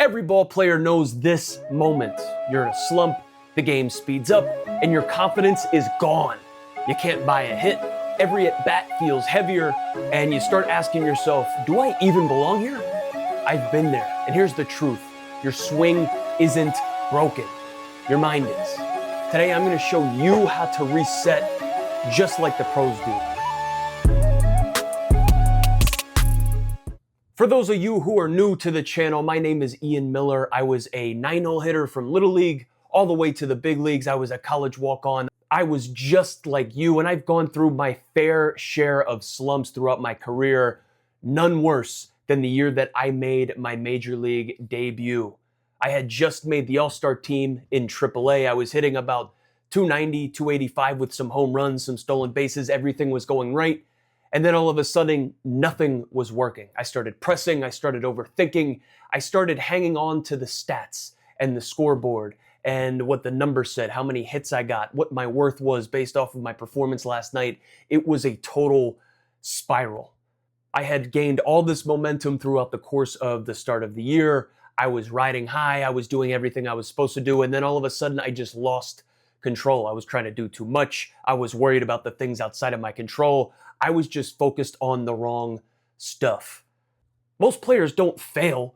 Every ball player knows this moment. You're in a slump, the game speeds up, and your confidence is gone. You can't buy a hit, every at-bat feels heavier, and you start asking yourself, do I even belong here? I've been there, and here's the truth. Your swing isn't broken. Your mind is. Today I'm going to show you how to reset just like the pros do. For those of you who are new to the channel, my name is Ian Miller. I was a 9-hole hitter from Little League all the way to the big leagues. I was a college walk-on. I was just like you, and I've gone through my fair share of slumps throughout my career, none worse than the year that I made my major league debut. I had just made the All-Star team in AAA. I was hitting about 290, 285 with some home runs, some stolen bases. Everything was going right. And then all of a sudden, nothing was working. I started pressing, I started overthinking, I started hanging on to the stats and the scoreboard and what the numbers said, how many hits I got, what my worth was based off of my performance last night. It was a total spiral. I had gained all this momentum throughout the course of the start of the year. I was riding high, I was doing everything I was supposed to do, and then all of a sudden I just lost control. I was trying to do too much. I was worried about the things outside of my control. I was just focused on the wrong stuff. Most players don't fail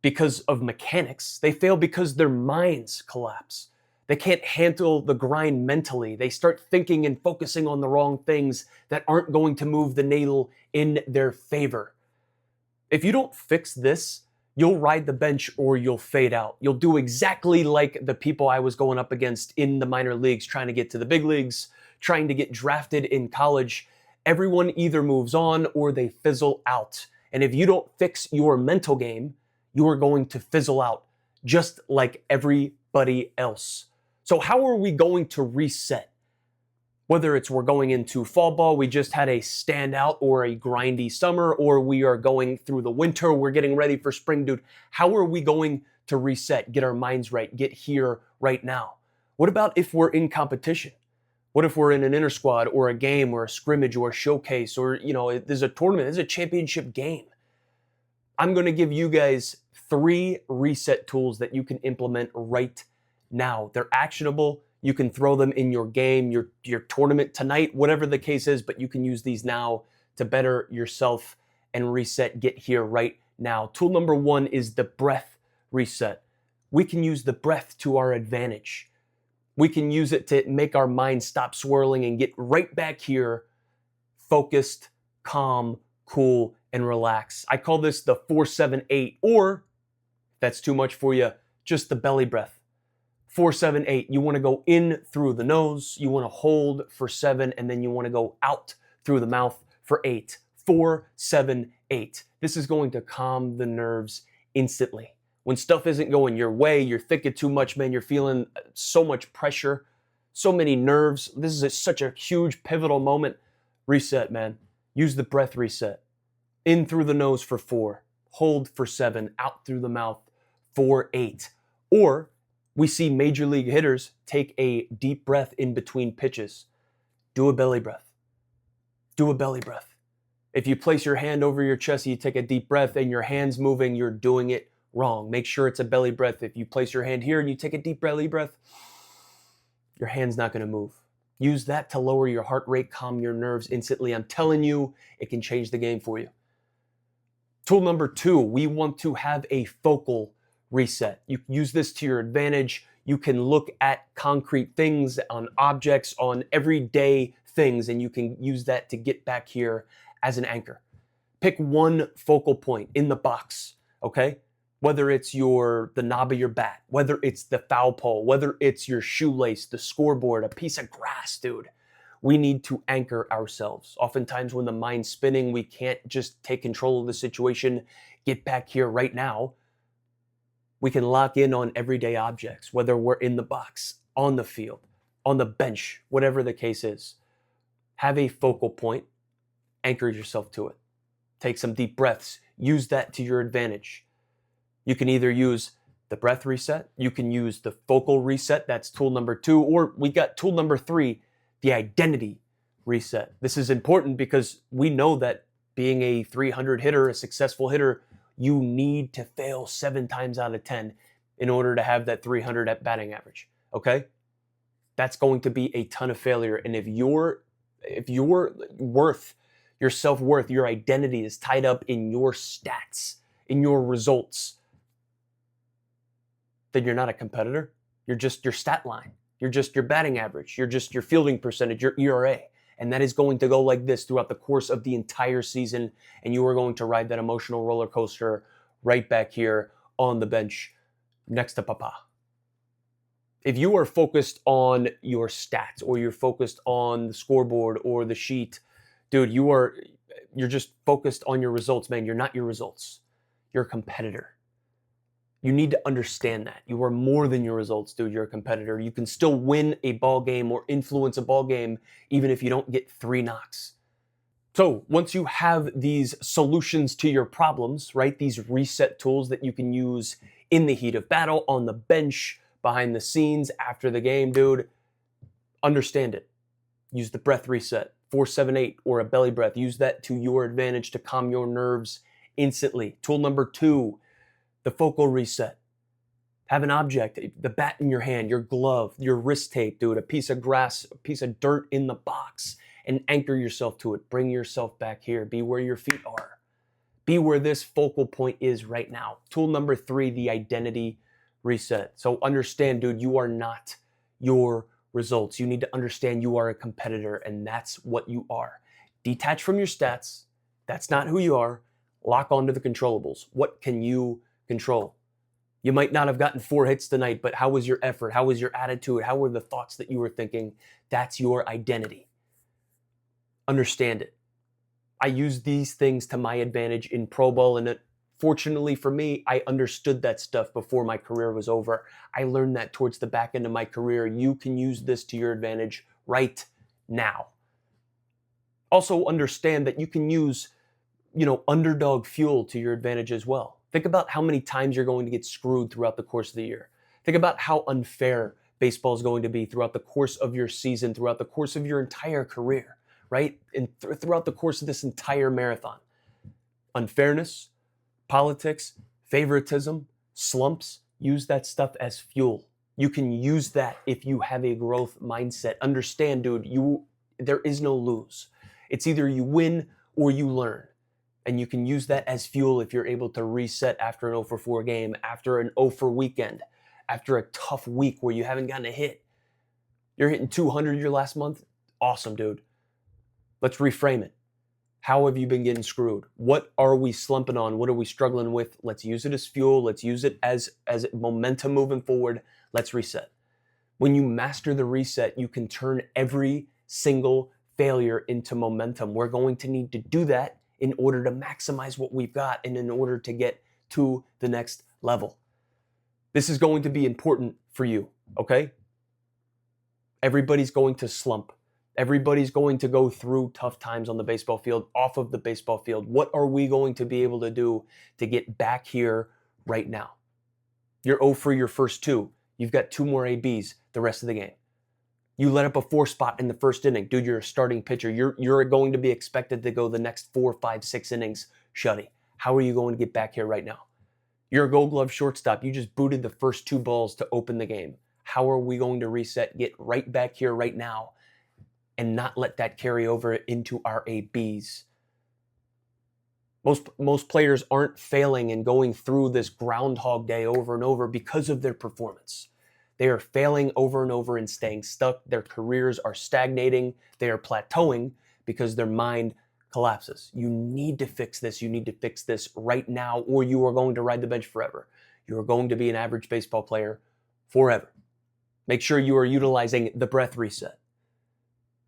because of mechanics. They fail because their minds collapse. They can't handle the grind mentally. They start thinking and focusing on the wrong things that aren't going to move the needle in their favor. If you don't fix this, you'll ride the bench or you'll fade out. You'll do exactly like the people I was going up against in the minor leagues, trying to get to the big leagues, trying to get drafted in college. Everyone either moves on or they fizzle out. And if you don't fix your mental game, you are going to fizzle out just like everybody else. So how are we going to reset? Whether it's we're going into fall ball, we just had a standout or a grindy summer, or we are going through the winter, we're getting ready for spring, dude. How are we going to reset, get our minds right, get here right now? What about if we're in competition? What if we're in an inter squad or a game or a scrimmage or a showcase or, there's a tournament, there's a championship game? I'm going to give you guys 3 reset tools that you can implement right now. They're actionable. You can throw them in your game, your tournament tonight, whatever the case is, but you can use these now to better yourself and reset, get here right now. Tool number 1 is the breath reset. We can use the breath to our advantage. We can use it to make our mind stop swirling and get right back here, focused, calm, cool, and relax. I call this the 4-7-8, or if that's too much for you, just the belly breath. 4-7-8. You want to go in through the nose, you want to hold for 7, and then you want to go out through the mouth for 8. 4-7-8. This is going to calm the nerves instantly. When stuff isn't going your way, you're thinking too much, man, you're feeling so much pressure, so many nerves. This is such a huge pivotal moment. Reset, man. Use the breath reset. In through the nose for 4. Hold for 7. Out through the mouth for 8. Or we see major league hitters take a deep breath in between pitches. Do a belly breath. Do a belly breath. If you place your hand over your chest, you take a deep breath and your hand's moving, you're doing it wrong. Make sure it's a belly breath. If you place your hand here and you take a deep belly breath, your hand's not going to move. Use that to lower your heart rate, calm your nerves instantly. I'm telling you, it can change the game for you. Tool number 2, we want to have a focal reset. You use this to your advantage. You can look at concrete things, on objects, on everyday things, and you can use that to get back here as an anchor. Pick one focal point in the box, okay? Whether it's the knob of your bat, whether it's the foul pole, whether it's your shoelace, the scoreboard, a piece of grass, dude. We need to anchor ourselves. Oftentimes when the mind's spinning, we can't just take control of the situation, get back here right now. We can lock in on everyday objects, whether we're in the box, on the field, on the bench, whatever the case is. Have a focal point, anchor yourself to it. Take some deep breaths, use that to your advantage. You can either use the breath reset, you can use the focal reset, that's tool number 2, or we got tool number 3, the identity reset. This is important because we know that being a 300 hitter, a successful hitter, You need to fail 7 times out of 10 in order to have that 300 at batting average, okay? That's going to be a ton of failure. And if your worth, your self-worth, your identity is tied up in your stats, in your results, then you're not a competitor. You're just your stat line. You're just your batting average. You're just your fielding percentage, your ERA. And that is going to go like this throughout the course of the entire season. And you are going to ride that emotional roller coaster right back here on the bench next to Papa. If you are focused on your stats, or you're focused on the scoreboard or the sheet, dude, you're just focused on your results, man. You're not your results. You're a competitor. You need to understand that. You are more than your results, dude. You're a competitor. You can still win a ball game or influence a ball game even if you don't get 3 knocks. So once you have these solutions to your problems, right, these reset tools that you can use in the heat of battle, on the bench, behind the scenes, after the game, dude, understand it. Use the breath reset, 4-7-8, or a belly breath. Use that to your advantage to calm your nerves instantly. Tool number 2, the focal reset. Have an object, the bat in your hand, your glove, your wrist tape, dude, a piece of grass, a piece of dirt in the box, and anchor yourself to it. Bring yourself back here. Be where your feet are. Be where this focal point is right now. Tool number 3, the identity reset. So understand, dude, you are not your results. You need to understand you are a competitor, and that's what you are. Detach from your stats. That's not who you are. Lock onto the controllables. What can you control? You might not have gotten 4 hits tonight, but how was your effort? How was your attitude? How were the thoughts that you were thinking? That's your identity. Understand it. I use these things to my advantage in Pro Bowl, and fortunately for me, I understood that stuff before my career was over. I learned that towards the back end of my career. You can use this to your advantage right now. Also understand that you can use, underdog fuel to your advantage as well. Think about how many times you're going to get screwed throughout the course of the year. Think about how unfair baseball is going to be throughout the course of your season, throughout the course of your entire career, right? And throughout the course of this entire marathon. Unfairness, politics, favoritism, slumps, use that stuff as fuel. You can use that if you have a growth mindset. Understand, dude, there is no lose. It's either you win or you learn. And you can use that as fuel if you're able to reset after an 0-for-4 game, after an 0-for weekend, after a tough week where you haven't gotten a hit. You're hitting 200 your last month? Awesome, dude. Let's reframe it. How have you been getting screwed? What are we slumping on? What are we struggling with? Let's use it as fuel. Let's use it as momentum moving forward. Let's reset. When you master the reset, you can turn every single failure into momentum. We're going to need to do that in order to maximize what we've got and in order to get to the next level. This is going to be important for you, okay? Everybody's going to slump. Everybody's going to go through tough times on the baseball field, off of the baseball field. What are we going to be able to do to get back here right now? You're 0 for your first 2. You've got 2 more ABs the rest of the game. You let up a 4 spot in the first inning. Dude, you're a starting pitcher. You're going to be expected to go the next 4, 5, 6 innings shutty. How are you going to get back here right now? You're a Gold Glove shortstop. You just booted the first 2 balls to open the game. How are we going to reset, get right back here right now, and not let that carry over into our ABs? Most players aren't failing and going through this Groundhog Day over and over because of their performance. They are failing over and over and staying stuck. Their careers are stagnating. They are plateauing because their mind collapses. You need to fix this. You need to fix this right now, or you are going to ride the bench forever. You are going to be an average baseball player forever. Make sure you are utilizing the breath reset.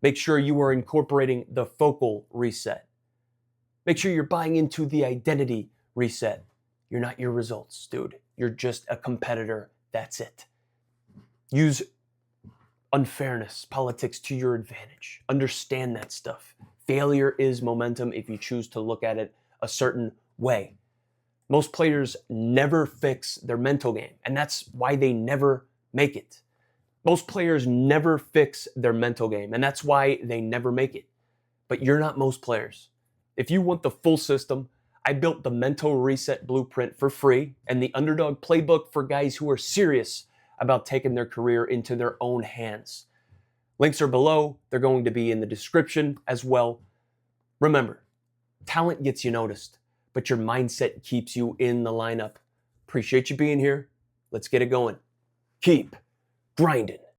Make sure you are incorporating the focal reset. Make sure you're buying into the identity reset. You're not your results, dude. You're just a competitor. That's it. Use unfairness, politics to your advantage. Understand that stuff. Failure is momentum if you choose to look at it a certain way. Most players never fix their mental game, and that's why they never make it. Most players never fix their mental game, and that's why they never make it. But you're not most players. If you want the full system, I built the Mental Reset Blueprint for free and the Underdog Playbook for guys who are serious about taking their career into their own hands. Links are below. They're going to be in the description as well. Remember, talent gets you noticed, but your mindset keeps you in the lineup. Appreciate you being here. Let's get it going. Keep grinding.